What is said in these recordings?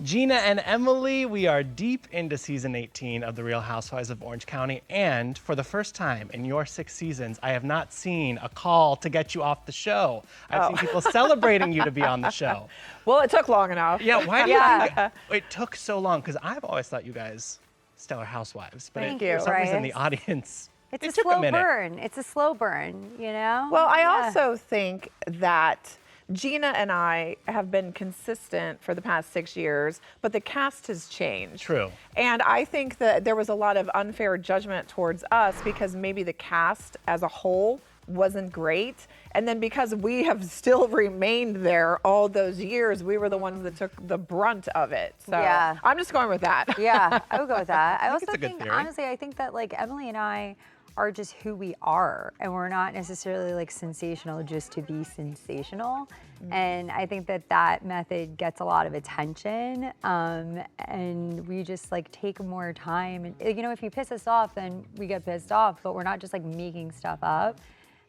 Gina and Emily, we are deep into season 18 of The Real Housewives of Orange County, and for the first time in your 6 seasons, I have not seen a call to get you off the show. I've seen people celebrating you to be on the show. Well, it took long enough. Yeah, why do you think it took so long? Because I've always thought you guys stellar housewives, but for some reason the audience, it's it a took slow a minute. burn. It's a slow burn, you know? Well, I also think that Gina and I have been consistent for the past 6 years, but the cast has changed. True. And I think that there was a lot of unfair judgment towards us because maybe the cast as a whole wasn't great. And then because we have still remained there all those years, we were the ones that took the brunt of it. So Yeah. I'm just going with that. Yeah, I would go with that. I also it's a good think, theory. honestly, I think that like Emily and I are just who we are, and we're not necessarily like sensational just to be sensational. And I think that that method gets a lot of attention, and we just like take more time. And you know, if you piss us off, then we get pissed off, but we're not just like making stuff up.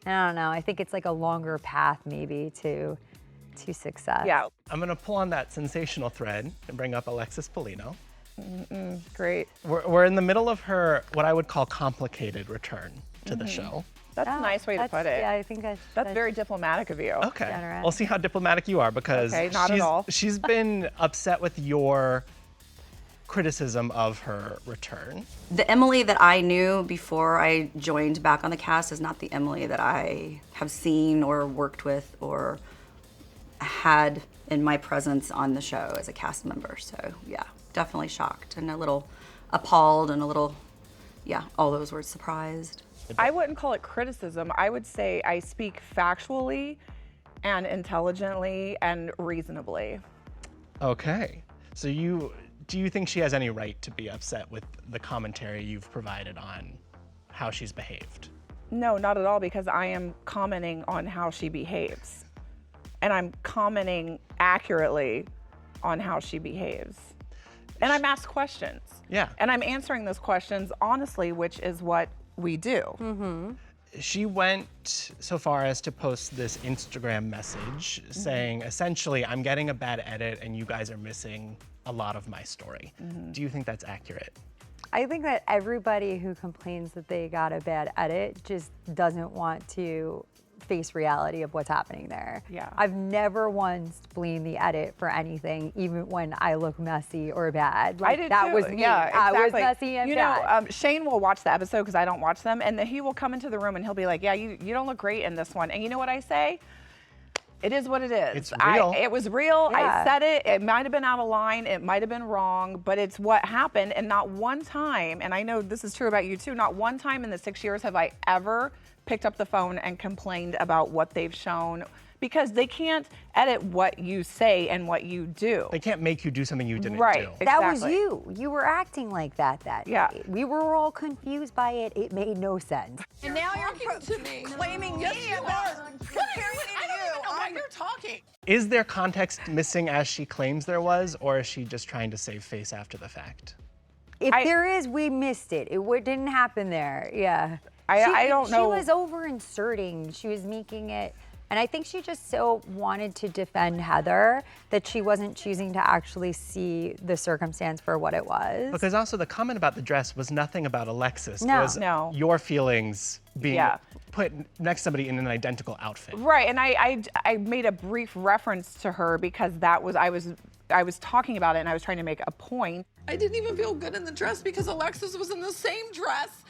And I don't know, I think it's like a longer path maybe to success. Yeah. I'm gonna pull on that sensational thread and bring up Alexis Bellino. Great. We're in the middle of her, what I would call complicated return to the show. That's a nice way to put it. Yeah, I think That's very diplomatic of you. Okay, generous. we'll see how diplomatic you are because Okay, not at all. she's been upset with your criticism of her return. The Emily that I knew before I joined back on the cast is not the Emily that I have seen or worked with or had in my presence on the show as a cast member. So yeah, definitely shocked and a little appalled and a little, yeah, all those words, surprised. I wouldn't call it criticism. I would say I speak factually and intelligently and reasonably. Okay, so do you think she has any right to be upset with the commentary you've provided on how she's behaved? No, not at all, because I am commenting on how she behaves. And I'm commenting accurately on how she behaves. And I'm asked questions. Yeah. And I'm answering those questions honestly, which is what we do. She went so far as to post this Instagram message saying, essentially, I'm getting a bad edit and you guys are missing a lot of my story. Do you think that's accurate? I think that everybody who complains that they got a bad edit just doesn't want to face reality of what's happening there. Yeah. I've never once blamed the edit for anything, even when I look messy or bad. Like, I did that too. was me. Yeah, exactly. I was messy and bad. Shane will watch the episode because I don't watch them, and then he will come into the room and he'll be like, yeah, you don't look great in this one. And you know what I say? It is what it is. It's real. It was real. Yeah. I said it. It might have been out of line. It might have been wrong, but it's what happened. And not one time, and I know this is true about you too, not one time in the 6 years have I ever picked up the phone and complained about what they've shown, because they can't edit what you say and what you do. They can't make you do something you didn't Right. do. That was Exactly. you. You were acting like that Yeah. day. We were all confused by it. It made no sense. And now you're claiming yes, you are. Comparing me to you. Why you're talking? Is there context missing as she claims there was, or is she just trying to save face after the fact? If there is, we missed it. It didn't happen there. Yeah. I don't know. She was over inserting. She was making it. And I think she just so wanted to defend Heather that she wasn't choosing to actually see the circumstance for what it was. Because also the comment about the dress was nothing about Alexis. No. It was No. your feelings being Yeah. put next to somebody in an identical outfit. Right, and I made a brief reference to her because I was talking about it and I was trying to make a point. I didn't even feel good in the dress because Alexis was in the same dress.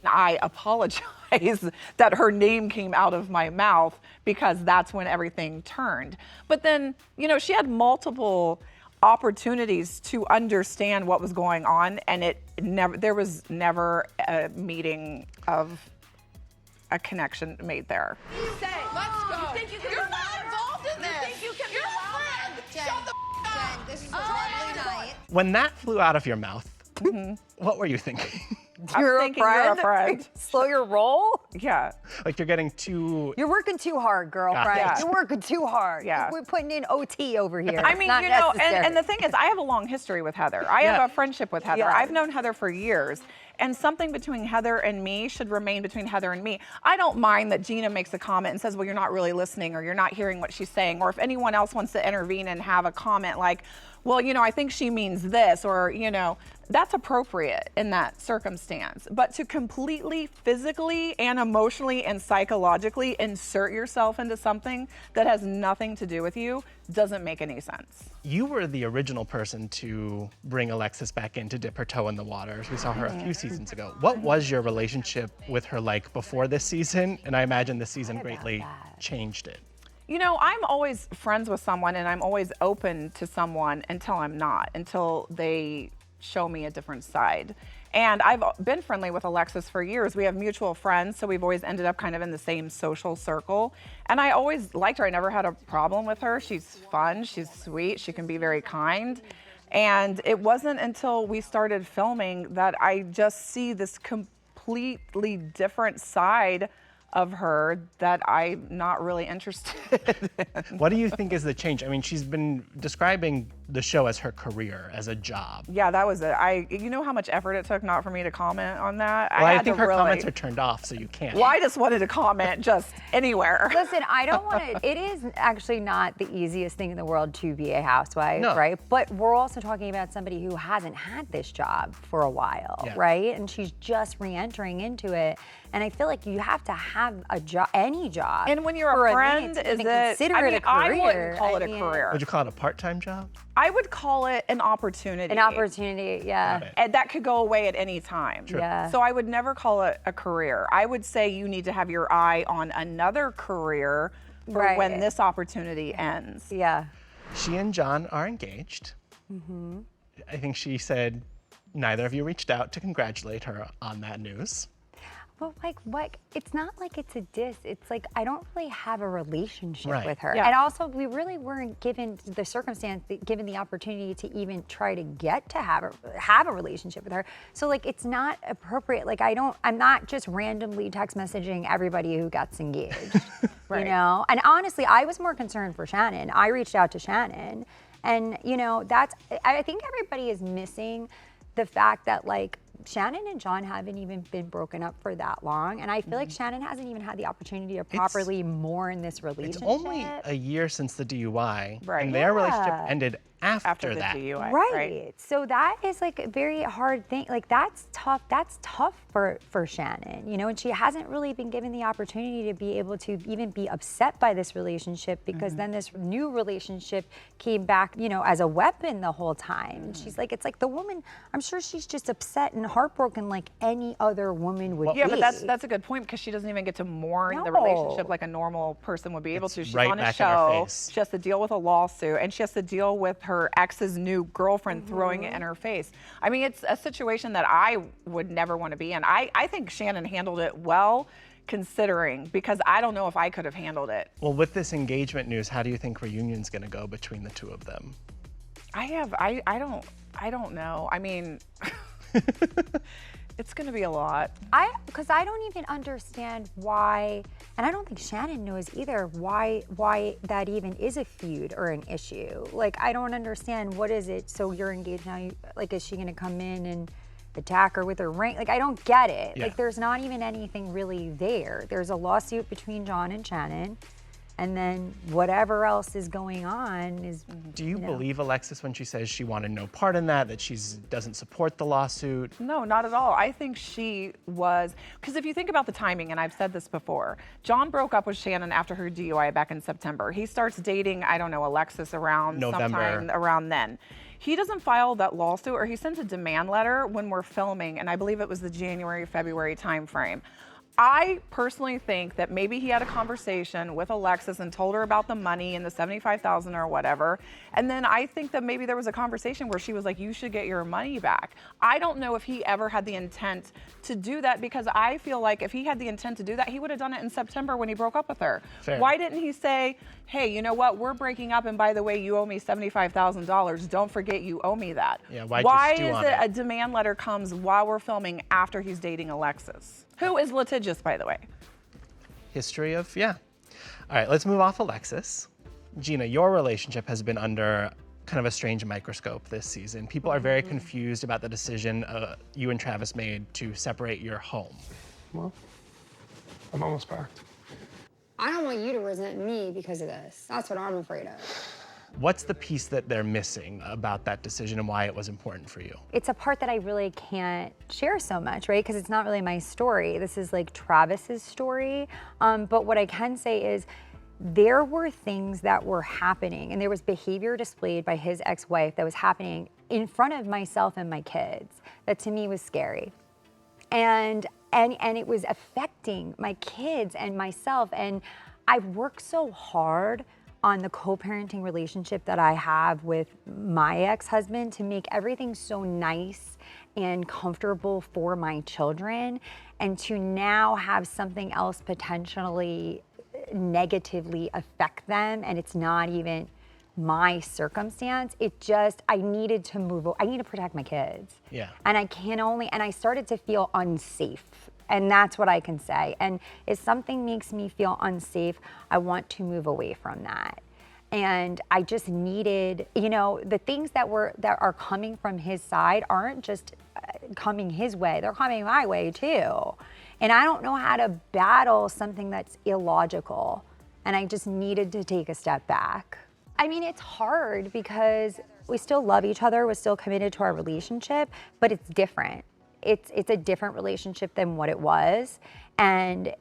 I apologize that her name came out of my mouth because that's when everything turned. But then, you know, she had multiple opportunities to understand what was going on, and there was never a meeting of a connection made there. Say, let's go. You think you can You're not involved in this. You think you can You're a friend. Shut the up. This is lovely night. When that flew out of your mouth, what were you thinking? I'm thinking you're a friend. Slow your roll? Yeah. Like you're getting too... You're working too hard, girlfriend. Yeah. You're working too hard. Yeah. We're putting in OT over here. I It's mean, not you know, necessary. and the thing is, I have a long history with Heather. I have a friendship with Heather. Yeah. I've known Heather for years. and something between Heather and me should remain between Heather and me. I don't mind that Gina makes a comment and says, well, you're not really listening, or you're not hearing what she's saying, or if anyone else wants to intervene and have a comment like, well, you know, I think she means this, or, you know, that's appropriate in that circumstance. But to completely physically and emotionally and psychologically insert yourself into something that has nothing to do with you doesn't make any sense. You were the original person to bring Alexis back in to dip her toe in the water. We saw her a few seasons ago. What was your relationship with her like before this season? And I imagine this season greatly changed it. You know, I'm always friends with someone, and I'm always open to someone until I'm not, until they show me a different side. And I've been friendly with Alexis for years. We have mutual friends, so we've always ended up kind of in the same social circle. And I always liked her. I never had a problem with her. She's fun, she's sweet, she can be very kind. And it wasn't until we started filming that I just see this completely different side of her that I'm not really interested in. What do you think is the change? I mean, she's been describing the show as her career, as a job. Yeah, that was it. You know how much effort it took not for me to comment on that? Well, I think her comments are turned off, so you can't. Well, I just wanted to comment just anywhere. Listen, I don't want to, it is actually not the easiest thing in the world to be a housewife, right? But we're also talking about somebody who hasn't had this job for a while, right? And she's just re-entering into it. And I feel like you have to have a job, any job. And when you're a friend, is it? Consider it a career. I wouldn't call it a career. Would you call it a part-time job? I would call it an opportunity. An opportunity, yeah. And that could go away at any time. Sure. Yeah. So I would never call it a career. I would say you need to have your eye on another career for when this opportunity ends. Yeah. She and John are engaged. I think she said neither of you reached out to congratulate her on that news. Well, like, what? It's not like it's a diss. It's like, I don't really have a relationship with her. Yeah. And also, we really weren't given the circumstance, given the opportunity to even try to get to have a relationship with her. So, like, it's not appropriate. Like, I'm not just randomly text messaging everybody who gets engaged, you know? And honestly, I was more concerned for Shannon. I reached out to Shannon. And, you know, I think everybody is missing the fact that, like, Shannon and John haven't even been broken up for that long. And I feel like Shannon hasn't even had the opportunity to properly mourn this relationship. It's only a year since the DUI, Right. and their relationship ended after the that. DUI. Right. So that is like a very hard thing. Like that's tough. That's tough for Shannon, you know, and she hasn't really been given the opportunity to be able to even be upset by this relationship, because then this new relationship came back, you know, as a weapon the whole time. And she's like, it's like the woman, I'm sure she's just upset and heartbroken like any other woman would be. Yeah, but that's a good point, because she doesn't even get to mourn the relationship like a normal person would be able to. She's right on a back in her show. face. She has to deal with a lawsuit, and she has to deal with her ex's new girlfriend throwing it in her face. I mean, it's a situation that I would never want to be in. I think Shannon handled it well, considering, because I don't know if I could have handled it. Well, with this engagement news, how do you think reunion's going to go between the two of them? I don't know. I mean, it's going to be a lot. Because I don't even understand why, and I don't think Shannon knows either, why that even is a feud or an issue. Like, I don't understand, what is it? So you're engaged now, like, is she gonna come in and attack her with her ring? Like, I don't get it. Yeah. Like, there's not even anything really there. There's a lawsuit between John and Shannon, and then whatever else is going on is. Do you believe Alexis when she says she wanted no part in that she doesn't support the lawsuit? No, not at all. I think she was, because if you think about the timing, and I've said this before, John broke up with Shannon after her DUI back in September. He starts dating, I don't know, Alexis around sometime around then. He doesn't file that lawsuit, or he sends a demand letter when we're filming, and I believe it was the January, February timeframe. I personally think that maybe he had a conversation with Alexis and told her about the money and the $75,000 or whatever. And then I think that maybe there was a conversation where she was like, you should get your money back. I don't know if he ever had the intent to do that, because I feel like if he had the intent to do that, he would have done it in September when he broke up with her. Fair. Why didn't he say, hey, you know what, we're breaking up, and by the way, you owe me $75,000. Don't forget you owe me that. Yeah, why is it a demand letter comes while we're filming after he's dating Alexis? Who is litigious, by the way? History of, yeah. All right, let's move off Alexis. Gina, your relationship has been under kind of a strange microscope this season. People are very confused about the decision you and Travis made to separate your home. Well, I'm almost packed. I don't want you to resent me because of this. That's what I'm afraid of. What's the piece that they're missing about that decision and why it was important for you? It's a part that I really can't share so much, right? Because it's not really my story. This is like Travis's story. But what I can say is there were things that were happening, and there was behavior displayed by his ex-wife that was happening in front of myself and my kids that to me was scary. And it was affecting my kids and myself. And I've worked so hard on the co-parenting relationship that I have with my ex-husband to make everything so nice and comfortable for my children, and to now have something else potentially negatively affect them, and it's not even my circumstance. I needed to move. I need to protect my kids. Yeah. And I started to feel unsafe. And that's what I can say. And if something makes me feel unsafe, I want to move away from that. And I just needed, the things that are coming from his side aren't just coming his way, they're coming my way too. And I don't know how to battle something that's illogical. And I just needed to take a step back. I mean, it's hard because we still love each other, we're still committed to our relationship, but it's different. It's a different relationship than what it was, and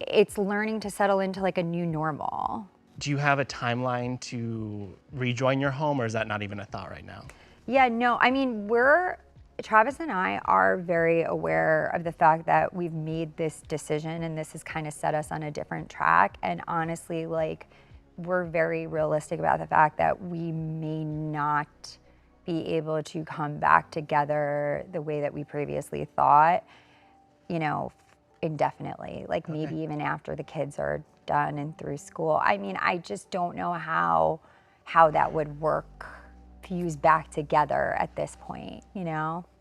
it's learning to settle into like a new normal. Do you have a timeline to rejoin your home, or is that not even a thought right now? Yeah, no, I mean, Travis and I are very aware of the fact that we've made this decision and this has kind of set us on a different track. And honestly, like, we're very realistic about the fact that we may not be able to come back together the way that we previously thought, indefinitely, like maybe even after the kids are done and through school. I mean, I just don't know how that would work, fuse back together at this point,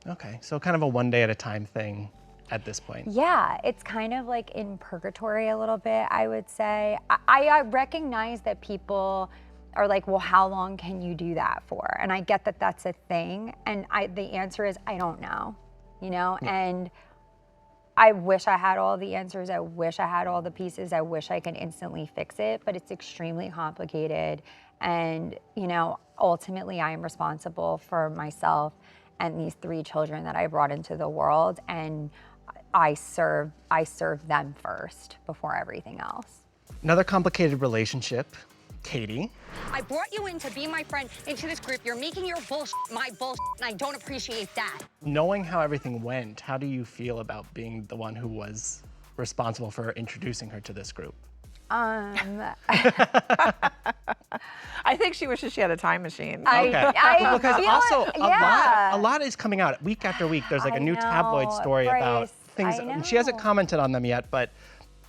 Okay, so kind of a one day at a time thing at this point. Yeah, it's kind of like in purgatory a little bit, I would say. I recognize that people are like, well, how long can you do that for? And I get that that's a thing. And the answer is, I don't know, Yeah. And I wish I had all the answers. I wish I had all the pieces. I wish I could instantly fix it, but it's extremely complicated. And, ultimately I am responsible for myself and these 3 children that I brought into the world. And I serve them first before everything else. Another complicated relationship, Katie. I brought you in to be my friend into this group. You're making your bullshit my bullshit, and I don't appreciate that. Knowing how everything went, how do you feel about being the one who was responsible for introducing her to this group? I think she wishes she had a time machine. Because also yeah. a lot is coming out week after week. There's like a new tabloid story about things, and she hasn't commented on them yet, but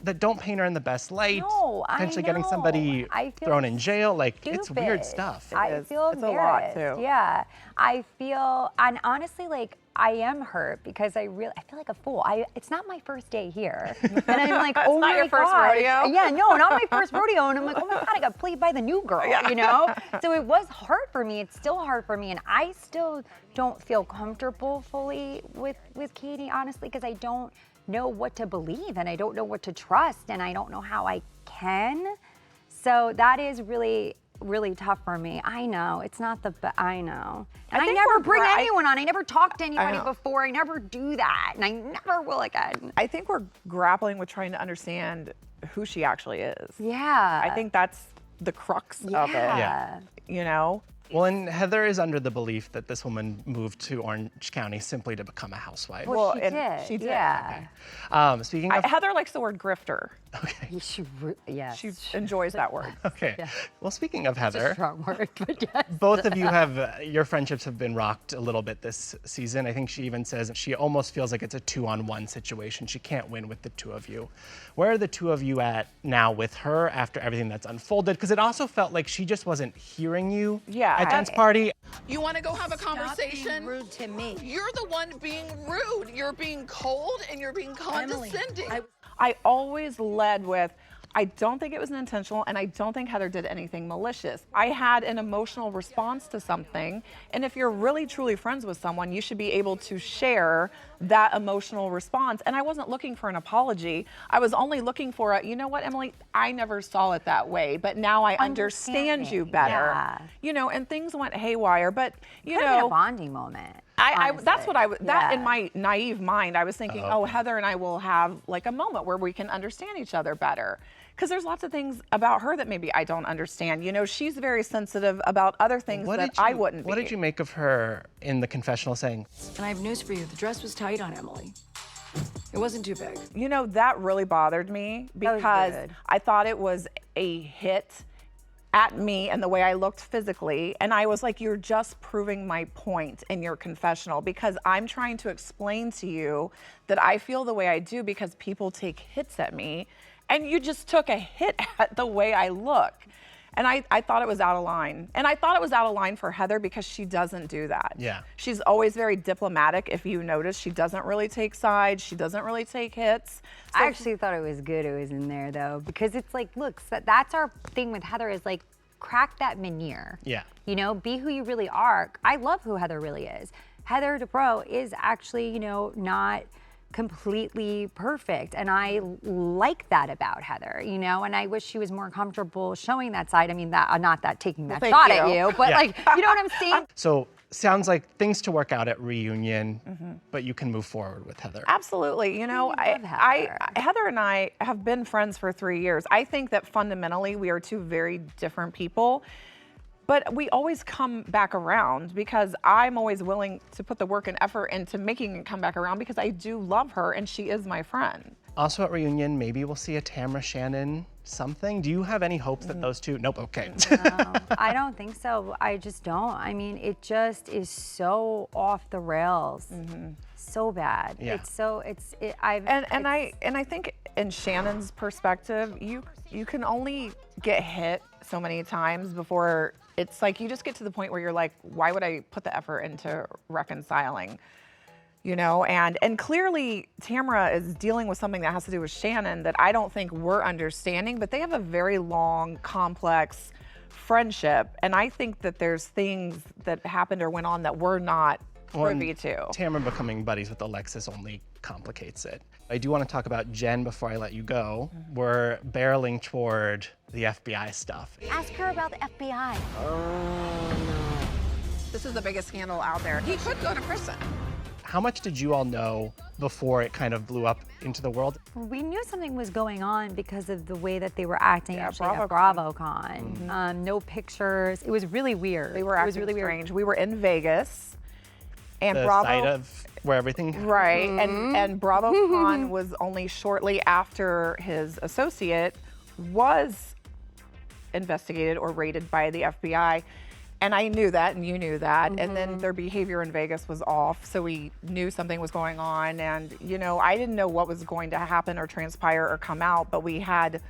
that don't paint her in the best light. No, potentially getting somebody thrown in jail. Like, it's weird stuff. I feel it's a lot too. Yeah, I feel, and honestly, like, I am hurt because I feel like a fool. It's not my first day here, and I'm like, oh my not your first gosh. rodeo? Yeah, no, not my first rodeo, and I'm like, oh my God, I got played by the new girl, So it was hard for me. It's still hard for me, and I still don't feel comfortable fully with Katie, honestly, because I don't know what to believe, and I don't know what to trust, and I don't know how I can. So that is really, really tough for me. I know, it's not I know. And I never bring anyone on. I never talk to anybody before. I never do that, and I never will again. I think we're grappling with trying to understand who she actually is. Yeah. I think that's the crux of it. Yeah. Well, and Heather is under the belief that this woman moved to Orange County simply to become a housewife. Well, She did. Yeah. Okay. Speaking of... Heather likes the word grifter. Okay. Yes. She enjoys that word. Okay. Yeah. Well, speaking of Heather, Strong word, but yes. Both of you your friendships have been rocked a little bit this season. I think she even says she almost feels like it's a 2-on-1 situation. She can't win with the 2 of you. Where are the 2 of you at now with her after everything that's unfolded? Because it also felt like she just wasn't hearing you at Jen's party. You want to go have a conversation? Stop being rude to me. You're the one being rude. You're being cold and you're being condescending. I always led with, I don't think it was intentional, and I don't think Heather did anything malicious. I had an emotional response to something, and if you're really truly friends with someone, you should be able to share that emotional response. And I wasn't looking for an apology. I was only looking for a, you know what, Emily, I never saw it that way, but now I understand you better. Yeah. You know, and things went haywire, but you Could have been know, a bonding moment. that's what I was, that Yeah. in my naive mind, I was thinking, oh, Heather and I will have like a moment where we can understand each other better. Because there's lots of things about her that maybe I don't understand. You know, she's very sensitive about other things that I wouldn't be. What did you make of her in the confessional saying, And I have news for you. The dress was tight on Emily. It wasn't too big. You know, that really bothered me because I thought it was a hit at me and the way I looked physically. And I was like, you're just proving my point in your confessional, because I'm trying to explain to you that I feel the way I do because people take hits at me. And you just took a hit at the way I look. And I thought it was out of line. And I thought it was out of line for Heather because she doesn't do that. Yeah. She's always very diplomatic. If you notice, she doesn't really take sides. She doesn't really take hits. So I actually thought it was good it was in there though, because it's like, look, that's our thing with Heather is like, crack that veneer. Yeah. You know, be who you really are. I love who Heather really is. Heather Dubrow is actually, you know, not completely perfect. And I like that about Heather, you know, and I wish she was more comfortable showing that side. I mean, that not that taking that shot at you, but like, you know what I'm saying? So sounds like things to work out at reunion, but you can move forward with Heather. Absolutely. You know, Heather and I have been friends for 3 years. I think that fundamentally we are two very different people. But we always come back around because I'm always willing to put the work and effort into making it come back around because I do love her and she is my friend. Also at reunion, maybe we'll see a Tamra Shannon something. Do you have any hopes that those two? Nope. Okay. No, I don't think so. I just don't. I mean, it just is so off the rails, so bad. Yeah. It's so I think in Shannon's perspective, you can only get hit so many times before it's like you just get to the point where you're like, why would I put the effort into reconciling? You know, and clearly Tamra is dealing with something that has to do with Shannon that I don't think we're understanding, but they have a very long, complex friendship. And I think that there's things that happened or went on that we're not privy to. Tamra becoming buddies with Alexis only complicates it. I do want to talk about Jenn before I let you go. We're barreling toward the FBI stuff. Ask her about the FBI. This is the biggest scandal out there. He could go to prison. How much did you all know before it kind of blew up into the world? We knew something was going on because of the way that they were acting actually at BravoCon. BravoCon. No pictures. It was really weird. They were acting really strange. We were in Vegas, and The Bravo, site of where everything. right, and BravoCon was only shortly after his associate was investigated or raided by the FBI. And I knew that, and you knew that. And then their behavior in Vegas was off, so we knew something was going on. And, you know, I didn't know what was going to happen or transpire or come out, but we had,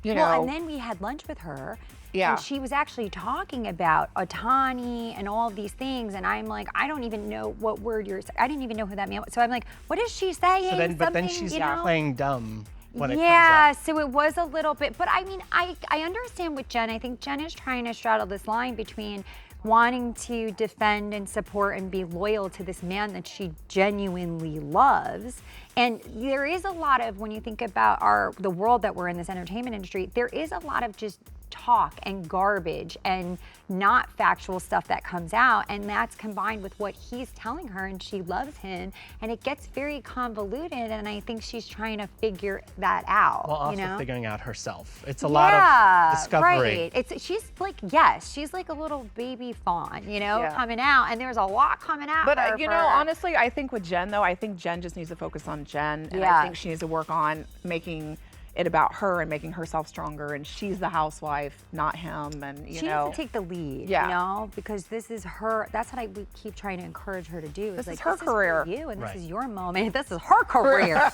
you know. Well, and then we had lunch with her. Yeah. And she was actually talking about Otani and all of these things. And I'm like, I don't even know what word you're saying. I didn't even know who that man was. So I'm like, what is she saying? But then she's playing dumb when it comes up. Yeah, so it was a little bit, but I mean, I understand with Jenn. I think Jenn is trying to straddle this line between wanting to defend and support and be loyal to this man that she genuinely loves. And there is a lot of, when you think about the world that we're in, this entertainment industry, there is a lot of just talk and garbage and not factual stuff that comes out, and that's combined with what he's telling her, and she loves him, and it gets very convoluted, and I think she's trying to figure that out. Well, also you know? figuring out herself. It's a lot of discovery. Right. She's like a little baby fawn, you know, coming out, and there's a lot coming out. But you know, honestly, I think with Jenn though, I think Jenn just needs to focus on Jenn, and I think she needs to work on making it about her and making herself stronger, and she's the housewife, not him. And she needs to take the lead, you know, because this is her. That's what we keep trying to encourage her to do. This is her career. This is for you, and this is your moment. This is her career.